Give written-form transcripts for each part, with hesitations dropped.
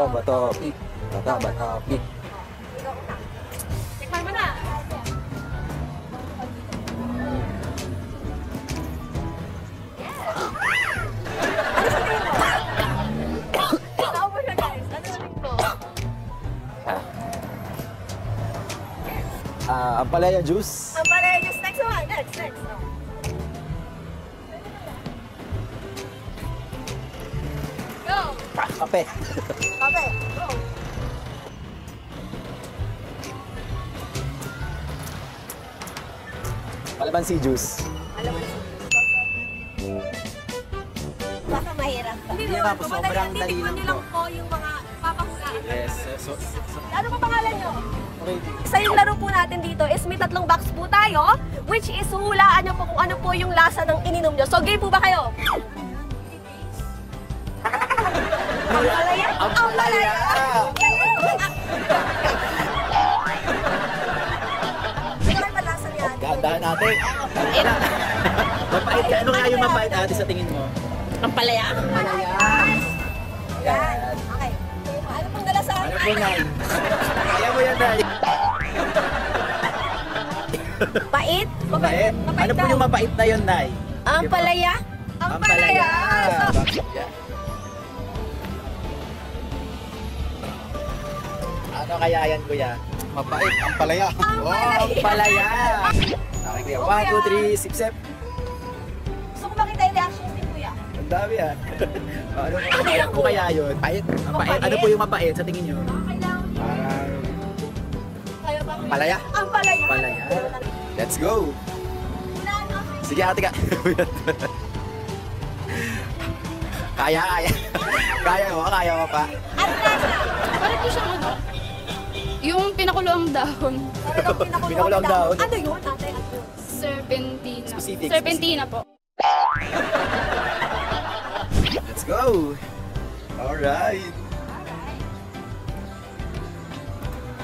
bato. Bato. Tikman mo na. Ampalaya juice. Ampalaya juice. Next one. Next. Go. Kape. Kape. Go. Palamansi juice. Alam mo na. Baka mahirap pa. Hindi naman po, sobrang dali lang Titikman lang po yung mga papahulaan. Yes. Ano pa pangalan nyo? Okay. Isa yung laro po natin dito is may 3 box po tayo, which is hulaan nyo po kung ano po yung lasa ng ininom nyo. So, game po ba kayo? Ampalaya? Ampalaya! Ano kayo ba lasa niya? Dahan natin. Mapait ka. Ano kaya yung mapait ate sa tingin mo? Ampalaya. Ampalaya. Yan. Okay. Ano pang galasan? Ano po, Nay? Kaya mo yan, Nay. Pait? Mapait. Ano po yung mapait na yun, Nay? Ampalaya. Ampalaya! Ano kaya yan, kuya? Mapait, ampalaya. Ampalaya! Okay, kuya. 1, 2, 3, sip, sip. Gusto ko makita yung reaction ni Kuya. Ang dami ah. Ano po kaya yun? Pait? Mapait? Ano po yung mapait sa tingin nyo? Kailangan Parang kaya ba? ampalaya. Ampalaya. Ampalaya. Let's go! Sige ate ka. Kaya. Kaya mo pa. Ano lasa? Parang po siyang ano? Yung pinakulo ang dahon. Pinakulo ang dahon. Ano yun, ate? Serpentina. Specific. Serpentina po. Let's go! Alright!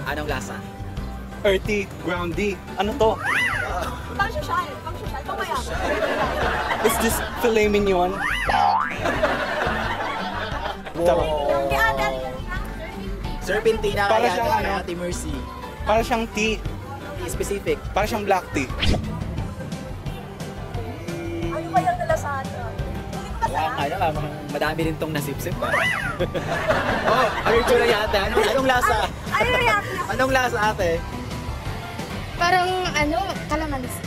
Anong lasa? Earthy, groundy. Ano to? Pang social. Pamaya. Is this filet mignon? Wow! Kaya ate, Serpentina Para kaya siyang ni ano? Ate Mercy. Para siyang tea. Specific. Para siyang black tea. ano ba yung nalasahan ko? Hindi ko masarap. Ano madami rin tong nasipsip pa. Oh, ano yung tsura yata? Anong lasa? Ano yung reaction? Anong lasa ate? Parang ano, kalamansi.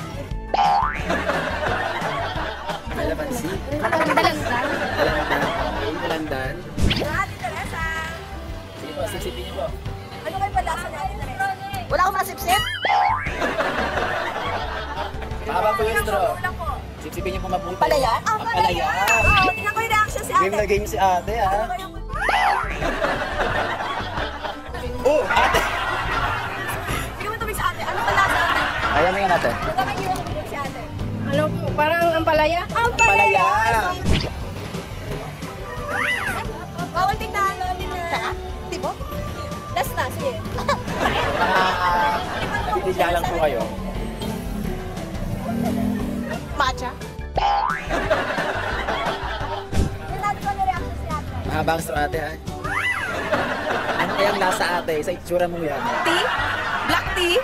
Kalamansi. Dalandan. Dalandan. Ate Teresa. Sige po, sipsipin niyo po. Ano kayo ba lasa ni Ate Teresa? Wala akong masipsip? Mahaba po yung straw. Wala po. Sipsipin niyo po mabuti. Ampalaya? Ampalaya. Oo, tingnan ko yung reaction si ate. Game na game si ate Ano ah. kaya po? Oh, ate! Sige mo tumig sa ate. Ano ba lasa ate? Kaya mo yan ate. Huwag kang iwan ko si ate. Ano po, parang ampalaya. Ampalaya! Bawal tingnan namin na. Di ba? Last na, sige. Bibigla lang po kayo. Matcha. Tingnan natin kung ano reaction si ate. Mahabang straw ate ah. Ano kayang lasa ate? Sa itsura mo yan. Tea? Black tea?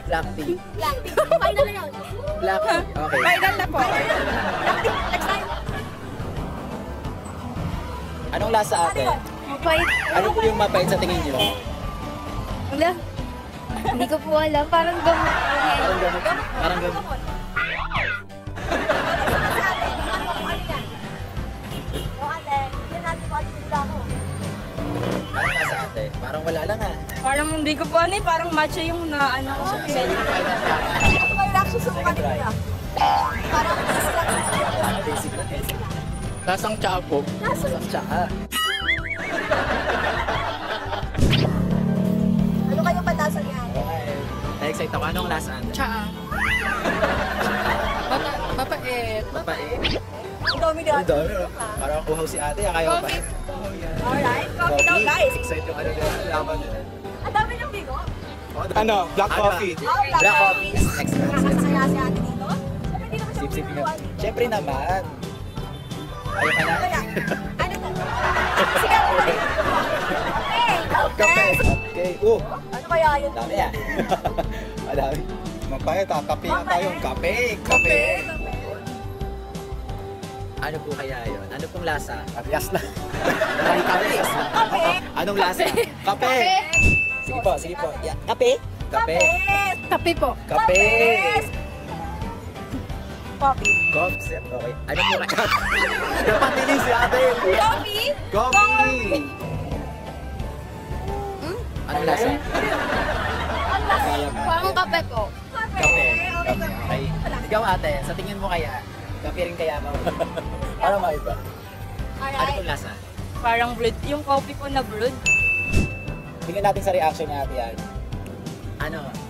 Black tea. Black tea. Final na yun. Black tea. Okay. Final na po. Black tea. Next time. Anong lasa ate? Mapait. Ano po yung mapait sa tingin niyo? Wala. Hindi ko po alam. Parang gamot. Parang gamot. Parang gamot. Si ate. Ano yan? O ate, tingnan natin kung ano yung ko. Anong lasa ate? Parang wala lang ah. Parang hindi ko po ano eh. Parang matcha yung na ano. So yung final na. Ano ba yung reaction sa mukha ni Kuya? Parang Basic lang eh. Lasang tsaa po. nasa Sa tsaka. ano kayong panlasa niya? Okay. Na-excite ako. Anong lasa ate? Tsaa. Mapait. Mapait. Ang dami ni Ang ate. dami. Parang uhaw si ate. Kaya pa. Coffee. Alright, coffee daw guys. Excite yung ano nila. Laban nila. Ang dami ng bigo. Ano? Black coffee. Black coffee. Next na. Masaya si ate dito. Siyempre, hindi naman siya Sip-sip kumukuha. Siyempre naman. Ayaw ka na. Kaya, ano to? Kape. Okay. Ano kaya yun? Dami yan. Madami. Mapayat, kape na tayo. Kape. Kape. Ano po kaya yun? Ano pong lasa? Parehas na. Kape. Anong lasa? Kape. Sige po, sige po. Yeah. Kape. Kape. Kape po. Kape. Coffee. Coffee. Okay. Ano po kaya? Napatinig si ate. Coffee? Coffee. Anong lasa? Ang lasa. Parang kape po. Kape. Kape. Kape. Okay. Ikaw ate, sa tingin mo kaya, kape rin kaya mo? Para maiba. Ano Alright. pong lasa? Parang brood. Yung coffee po na brood. Tingnan natin sa reaction ni ate yan.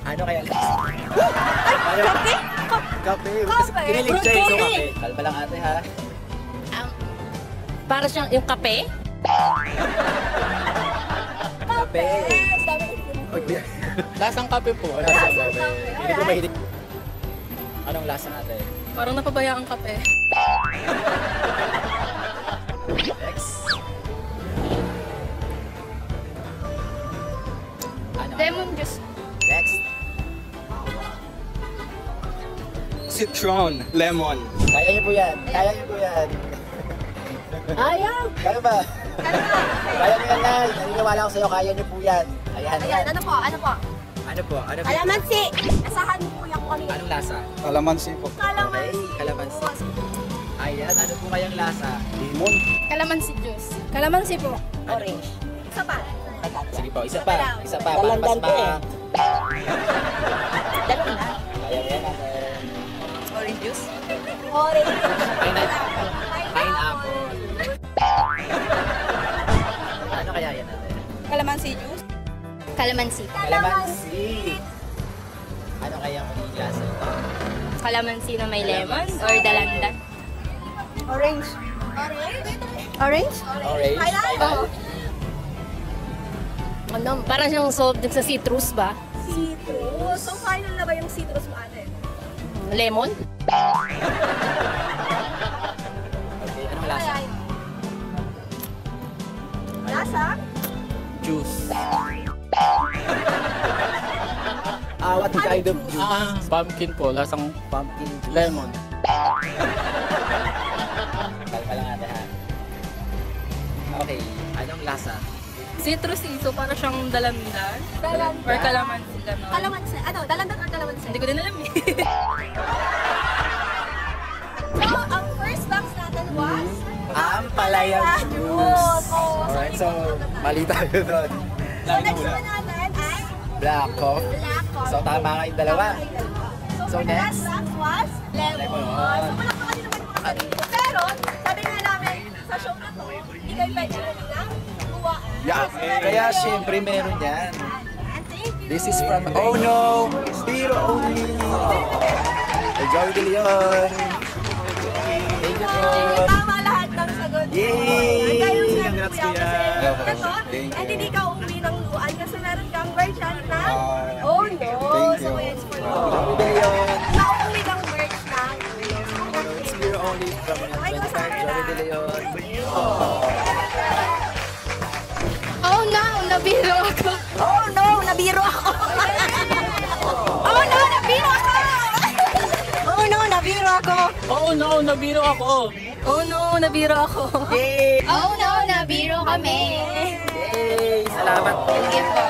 Ano kaya lasa? Ay, kape? Kape. Kape. Kinilig siya yung kape. Kalma lang ate ha. Para siyang yung kape. Kape. Sabi- Lasang kape po. Lasa kape. Hindi ko mahilig. Anong lasa ate? Parang napabayaan kape. Next. Ano? Lemon juice. Next. Citron. Lemon. Kaya niyo po yan. Kaya niyo po yan. Ayaw. Kaya ba? Kaya niyo yan, Nay. Naniniwala ako sa'yo. Kaya niyo po yan. Ayan, Ayan, ayan. ano po? Ano po? Ano po? Ano po? Kalamansi. Asahan po yung kami. Anong lasa? Kalamansi po. Kalamansi. Okay, kalamansi. Ayan, ano po kayang lasa? Limon. Calamansi juice. Calamansi po. Orange. Isa pa. Sige po, isa pa. Isa pa. Para Dalandan mas po eh. Ayan, ayan, ate. Orange juice. Orange. Pineapple. Pineapple. Ano kaya yan, ate? Calamansi juice. Calamansi. Kalamansi. Ano kaya magiging lasa ito? Calamansi na may lemon or dalandan. Orange. Orange? Orange? Orange? Pineapple. Ano? Parang siyang soft drink sa citrus ba? Citrus. So, final na ba yung citrus mo, ate? Lemon? Okay, anong lasa? Kaya yun. Lasa? Juice. What kind of juice? Pumpkin po. Lasang Pumpkin juice. lemon. Kalma lang ate ha. Okay, anong lasa? Citrus so para siyang dalandan. Dalandan. Or calamansi gano'n. Kalamansi. Ano? Dalandan or kalamansi? Hindi ko din alam eh. So, ang first box natin was... Ampalaya juice. Alright, so mali tayo doon. So, next one natin ay Black coffee. black coffee. So tama nga yung dalawa. So, So, for the last next? box was lemon. Lemon. So, palakpakan din naman yung mga sarili. Pero, sabi nga namin, sa show na to, hindi kayo pwede na kuha. Yeah, kaya syempre meron yan. And thank you. This is from Oh No, Biro Only. Joey De Leon. Thank you po. Tama lahat ng sagot. Yay! Ang galing sinabi Congrats, ko yan kuya. kasi ito, Thank you. and hindi ka uuwi ng luan kasi meron kang merchant na Ah, Oh No. thank you. So it's for you. Joey De Leon. Nauuwi kang merch na It's Biro Only from Joey De Leon. Oh no! Nabiro ako! Oh no, nabiro ako. Oh no, nabiro ako. Oh no, nabiro ako. Oh no, nabiro ako. Oh no! Nabiro ako! Yay! Oh no! Nabiro kami! Yay! Salamat po. Thank you po!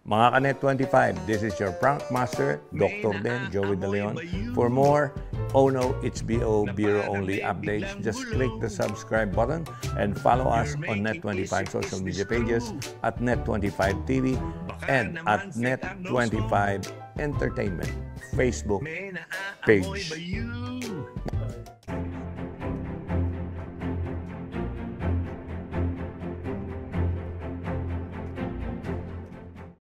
Mga Kanet 25, this is your prank master, Dr. Ben, Joey De Leon. For more Oh No, It's BO Biro Only updates, just click the subscribe button and follow us on Net25 social media pages at Net25 TV and at Net25 Entertainment Facebook page.